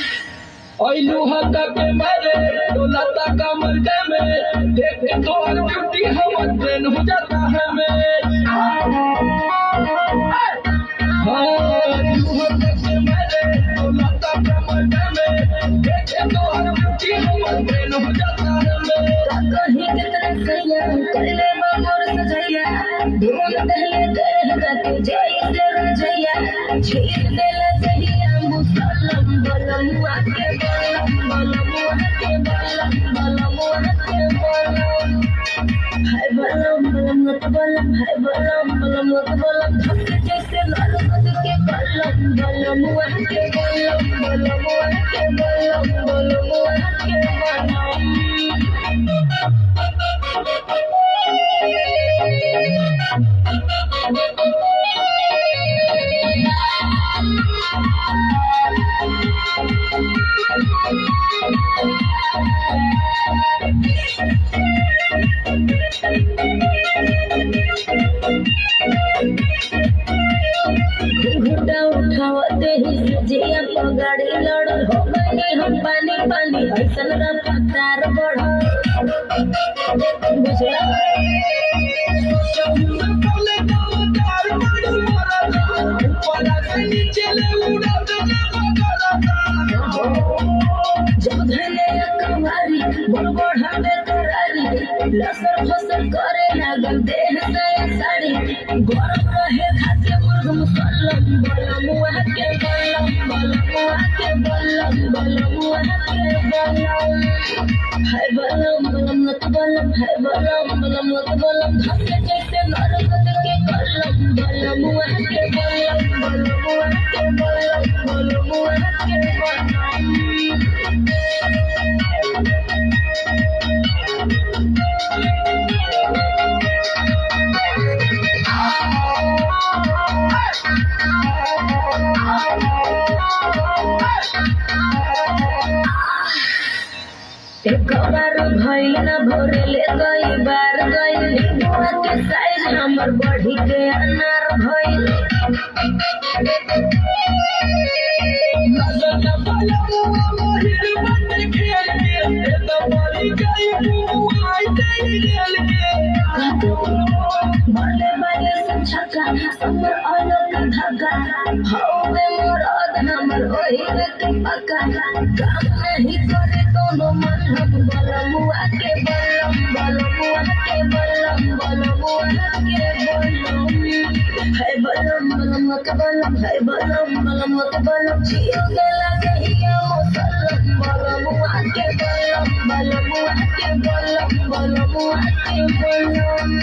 लूहा के मारे डोलाता कमर में देख के तो और ब्यूटी हम ट्रेन हो जाता है में लूहा के मारे डोलाता कमर में देख के तो और ब्यूटी हम ट्रेन हो जाता है में कहीं कितना सैया कर ले मोर सजैया ढूंढ दहले देह जाके जाई से रजैया छीन देला जहिया मुसलम बलम आके बलम आके बलम आके बलम हाय बलम बलम मत बलम हाय बलम बलम मत बलम धक्के जैसे लाल के बलम आके बलम आके बलम आके बलम घुटा उठावते ही जिया पगाड़ी लड़ हो गई हम पानी पानी ऐसन रफ्तार बढ़ बुझला जब धने कवारी मोर बढ़ावे करारी लसर फसर करे लागल देह से साड़ी गरम रहे खाते मुर्ग मुसलम बलम आके बलम आके बलम हाय बलम बलम मत बलम हाय बलम मत बलम धक्के जैसे नरक के बलम आके बलम आके बलम आके बलम एक बार भइल न भोरेले कई बार गइल बुआ के साइज हमर बढ़ी के अनार भइल बड़े बड़े संछका हमर अलग धागा हवे मोर हमर ओही के पक्का काम नहीं करे दोनों मन हम बलम आके हाय बलम बलम के बलम हाय बलम के बलम जियो गेला गहिया मुसलम बलम आके बलम आके बलम आके बलम